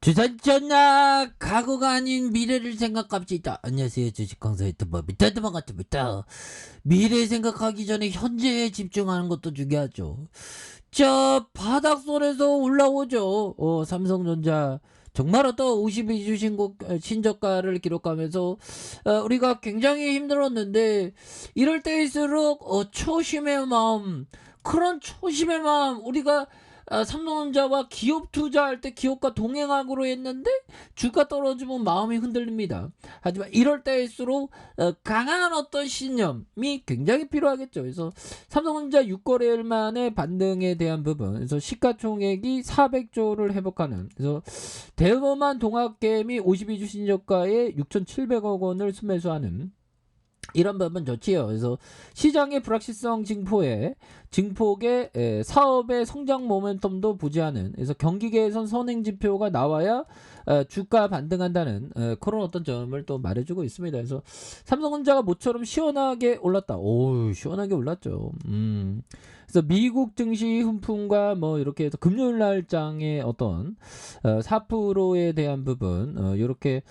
주산전나 과거가 아닌 미래를 생각합시다. 안녕하세요. 주식강사 유튜버 미타드만 같습니다. 미래 생각하기 전에 현재에 집중하는 것도 중요하죠. 자, 바닥선에서 올라오죠. 삼성전자 정말 어떤 52주 신저가를 기록하면서 우리가 굉장히 힘들었는데 이럴 때일수록 초심의 마음, 그런 초심의 마음, 우리가 삼성전자와 기업 투자할 때 기업과 동행하기로 했는데 주가 떨어지면 마음이 흔들립니다. 하지만 이럴 때일수록 강한 어떤 신념이 굉장히 필요하겠죠. 그래서 삼성전자 6거래일 만에 반등에 대한 부분, 그래서 시가총액이 400조를 회복하는, 그래서 대범한 동학개미 52주 신저가에 6,700억 원을 순매수하는 이런 부분 좋지요. 그래서 시장의 불확실성 증폭에 사업의 성장 모멘텀도 부재하는, 그래서 경기개선 선행 지표가 나와야 주가 반등한다는 그런 어떤 점을 또 말해주고 있습니다. 그래서 삼성전자가 모처럼 시원하게 올랐다. 오, 시원하게 올랐죠. 그래서 미국 증시 훈풍과 뭐 이렇게 해서 금요일 날장의 어떤 4%에 대한 부분 이렇게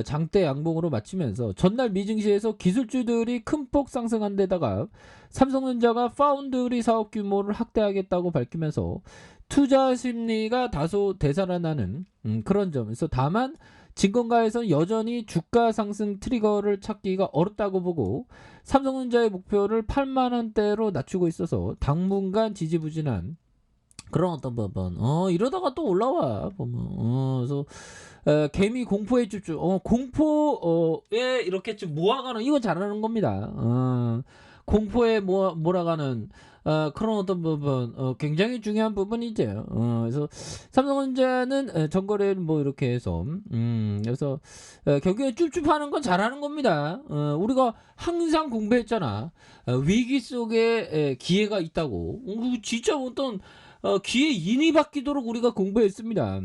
장대 양봉으로 마치면서 전날 미증시에서 기술주들이 큰 폭 상승한 데다가 삼성전자가 파운드리 사업 규모를 확대하겠다고 밝히면서 투자 심리가 다소 되살아나는 그런 점에서, 다만 증권가에서는 여전히 주가 상승 트리거를 찾기가 어렵다고 보고 삼성전자의 목표를 8만원대로 낮추고 있어서 당분간 지지부진한 그런 어떤 부분. 이러다가 또 올라와 보면. 그래서 개미 공포에 집중. 공포에 이렇게 좀 모아가는, 이거 잘하는 겁니다. 공포에 몰아가는 그런 어떤 부분, 굉장히 중요한 부분이죠. 그래서 삼성전자는 전거래를 뭐 이렇게 해서 그래서 경기에 쭈쭈하는 건 잘하는 겁니다. 우리가 항상 공부했잖아. 위기 속에 기회가 있다고. 진짜 어떤 기회 인이 바뀌도록 우리가 공부했습니다.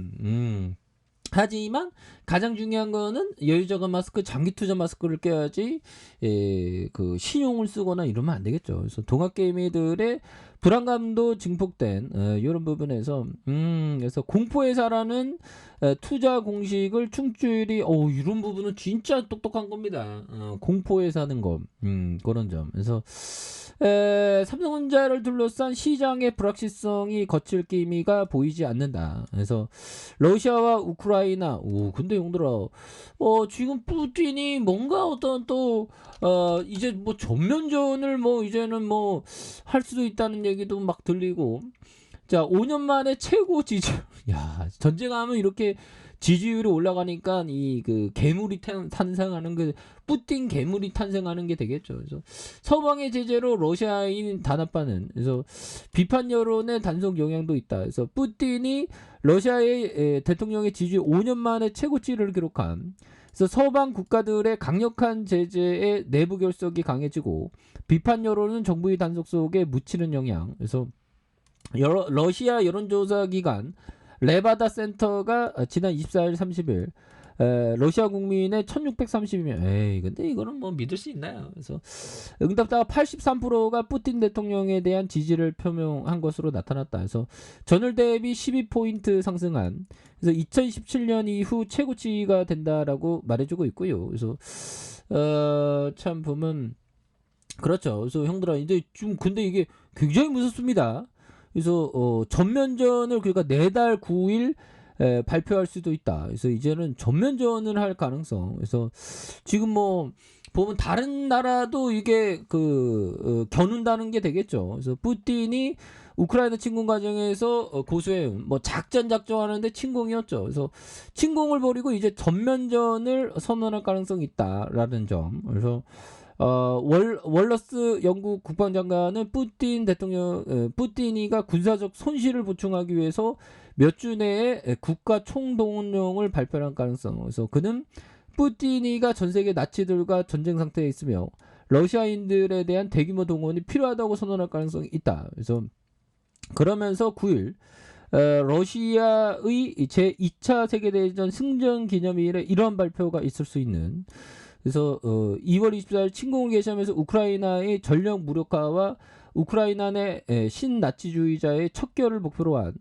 하지만 가장 중요한 거는 여유자금 마스크, 장기 투자 마스크를 껴야지 그 신용을 쓰거나 이러면 안 되겠죠. 그래서 동학개미들의 불안감도 증폭된 이런 부분에서 그래서 공포회사라는 투자 공식을 충출이 이런 부분은 진짜 똑똑한 겁니다. 공포회사는 거 그런 점. 그래서 삼성전자를 둘러싼 시장의 불확실성이 거칠 기미가 보이지 않는다. 그래서 러시아와 우크라이나, 근데 형들아, 지금 푸틴이 뭔가 어떤 또 이제 뭐 전면전을 뭐 이제는 뭐 할 수도 있다는 얘기도 막 들리고, 자, 5년 만에 최고 지지율. 야, 전쟁하면 이렇게 지지율이 올라가니까 이 그 괴물이 탄생하는, 그 뿌틴 괴물이 탄생하는 게 되겠죠. 그래서 서방의 제재로 러시아인 단합하는, 그래서 비판 여론의 단속 영향도 있다. 그래서 뿌틴이 러시아의 대통령의 지지율 5년 만에 최고치를 기록한, 그래서 서방 국가들의 강력한 제재에 내부 결속이 강해지고 비판 여론은 정부의 단속 속에 묻히는 영향. 그래서 러시아 여론조사 기관 레바다 센터가 지난 24일 30일 러시아 국민의 1630명, 근데 이거는 뭐 믿을 수 있나요? 그래서 응답자가 83%가 푸틴 대통령에 대한 지지를 표명한 것으로 나타났다. 그래서 전월 대비 12포인트 상승한, 그래서 2017년 이후 최고치가 된다라고 말해주고 있고요. 그래서 참 보면 그렇죠. 그래서 형들아, 이제 좀 근데 이게 굉장히 무섭습니다. 그래서 전면전을, 그러니까 내달 9일 발표할 수도 있다. 그래서 이제는 전면전을 할 가능성. 그래서 지금 뭐 보면 다른 나라도 이게 겨눈다는 게 되겠죠. 그래서 푸틴이 우크라이나 침공 과정에서 고수해온 뭐 작전하는데 침공이었죠. 그래서 침공을 벌이고 이제 전면전을 선언할 가능성이 있다라는 점. 그래서 월러스 영국 국방장관은 푸틴이가 군사적 손실을 보충하기 위해서 몇 주 내에 국가 총동원령을 발표할 가능성. 그래서 그는 푸틴이가 전 세계 나치들과 전쟁 상태에 있으며 러시아인들에 대한 대규모 동원이 필요하다고 선언할 가능성이 있다. 그래서 그러면서 9일 러시아의 제2차 세계대전 승전 기념일에 이러한 발표가 있을 수 있는, 그래서 2월 24일 침공을 개시하면서 우크라이나의 전력 무력화와 우크라이나 내 신나치주의자의 척결을 목표로 한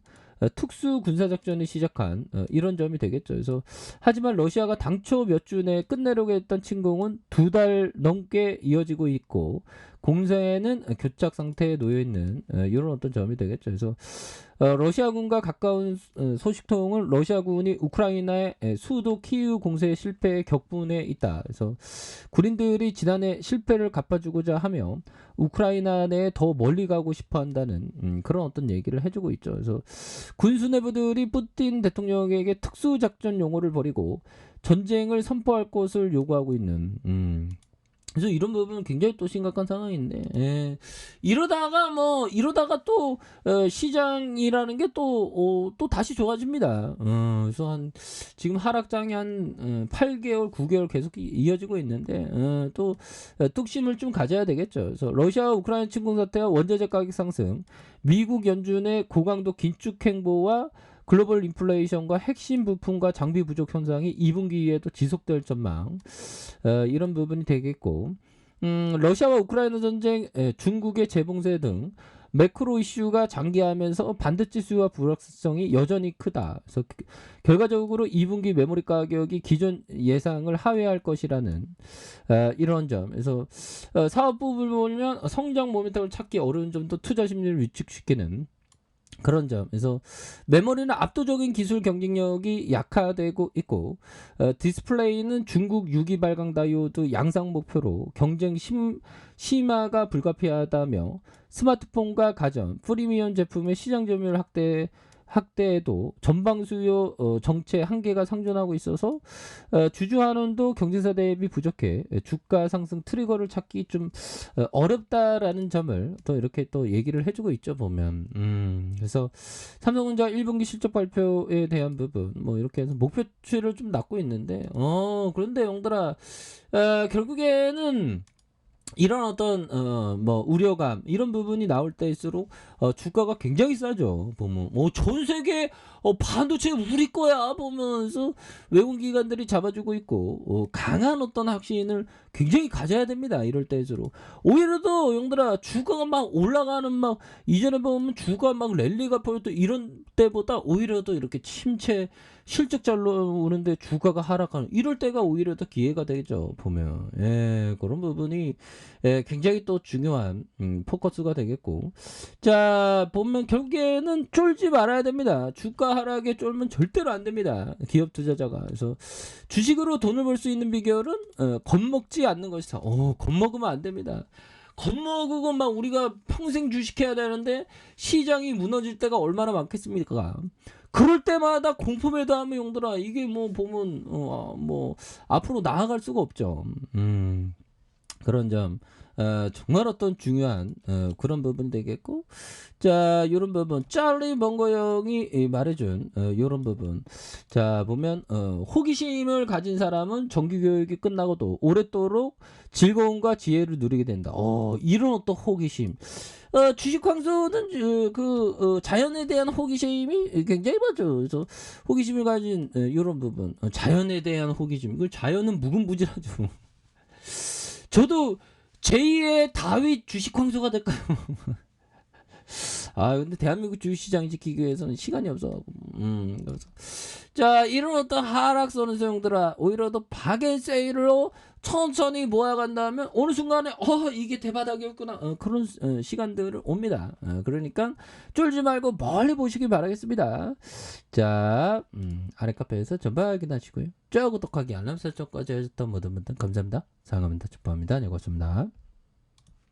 특수 군사작전을 시작한 이런 점이 되겠죠. 그래서 하지만 러시아가 당초 몇 주 내에 끝내려고 했던 침공은 2달 넘게 이어지고 있고 공세에는 교착 상태에 놓여 있는 이런 어떤 점이 되겠죠. 그래서 러시아군과 가까운 소식통은 러시아군이 우크라이나의 수도 키이우 공세 실패의 격분에 있다. 그래서 군인들이 지난해 실패를 갚아주고자 하며 우크라이나 내에 더 멀리 가고 싶어 한다는 그런 어떤 얘기를 해주고 있죠. 그래서 군 수뇌부들이 푸틴 대통령에게 특수작전 용어를 버리고 전쟁을 선포할 것을 요구하고 있는 그래서 이런 부분은 굉장히 또 심각한 상황인데, 예. 이러다가 또, 시장이라는 게 또 다시 좋아집니다. 그래서 지금 하락장이 한, 8개월, 9개월 계속 이어지고 있는데, 또, 뚝심을 좀 가져야 되겠죠. 그래서 러시아와 우크라이나 침공 사태와 원자재 가격 상승, 미국 연준의 고강도 긴축 행보와 글로벌 인플레이션과 핵심 부품과 장비 부족 현상이 2분기에도 지속될 전망 이런 부분이 되겠고 러시아와 우크라이나 전쟁 중국의 재봉쇄 등 매크로 이슈가 장기화하면서 반도체 수요와 불확실성이 여전히 크다. 그래서 결과적으로 2분기 메모리 가격이 기존 예상을 하회할 것이라는 이런 점. 그래서 사업 부분을 보면 성장 모멘텀을 찾기 어려운 점도 투자 심리를 위축시키는 그런 점. 그래서 메모리는 압도적인 기술 경쟁력이 약화되고 있고 디스플레이는 중국 유기 발광 다이오드 양상 목표로 경쟁 심화가 불가피하다며 스마트폰과 가전, 프리미엄 제품의 시장 점유율 확대에도 전방 수요 정체 한계가 상존하고 있어서 주주 환원도 경쟁사 대비 부족해 주가 상승 트리거를 찾기 좀 어렵다라는 점을 또 이렇게 또 얘기를 해주고 있죠 보면 그래서 삼성전자 1분기 실적 발표에 대한 부분 뭐 이렇게 해서 목표치를 좀 낮고 있는데 그런데 용들아 결국에는 이런 어떤 뭐 우려감 이런 부분이 나올 때일수록 주가가 굉장히 싸죠. 보면 전 세계 반도체 우리 거야 보면서 외국 기관들이 잡아주고 있고 강한 어떤 확신을 굉장히 가져야 됩니다. 이럴 때일수록 오히려 더 용들아 주가가 막 올라가는 막 이전에 보면 주가 막 랠리가 보였던 이런 때보다 오히려 더 이렇게 침체 실적 잘 나오는데 주가가 하락하는 이럴 때가 오히려 더 기회가 되죠. 보면 그런 부분이 굉장히 또 중요한 포커스가 되겠고 자 보면 결국에는 쫄지 말아야 됩니다. 주가 하락에 쫄면 절대로 안 됩니다. 기업 투자자가. 그래서 주식으로 돈을 벌 수 있는 비결은 겁먹지 않는 것이다. 겁먹으면 안 됩니다. 겁먹고 막 우리가 평생 주식해야 되는데 시장이 무너질 때가 얼마나 많겠습니까? 그럴 때마다 공포 매도하면 용들아 이게 뭐 보면 뭐 앞으로 나아갈 수가 없죠. 그런 점 정말 어떤 중요한 그런 부분 되겠고 자 이런 부분 짤리 먼거 형이 말해준 이런 부분 자 보면 호기심을 가진 사람은 정규교육이 끝나고도 오랫도록 즐거움과 지혜를 누리게 된다. 이런 어떤 호기심 주식 광수는 자연에 대한 호기심이 굉장히 많죠. 그래서 호기심을 가진 이런 부분 자연에 대한 호기심 그 자연은 무궁무진하죠. 저도 제2의 다윗 주식 황소가 될까요? 근데 대한민국 주식시장 지키기 위해서는 시간이 없어가지고. 그래서. 자, 이런 어떤 하락선을 소용들아, 오히려 더 박앤세일로 천천히 모아간다면, 어느 순간에, 이게 대바닥이었구나. 그런 시간들을 옵니다. 그러니까, 쫄지 말고 멀리 보시길 바라겠습니다. 자, 아래 카페에서 전방 확인하시고요. 좋아요, 구독하기, 알람 설정까지 해줬던 모든 분들 감사합니다. 사랑합니다. 축복합니다. 네, 고맙습니다.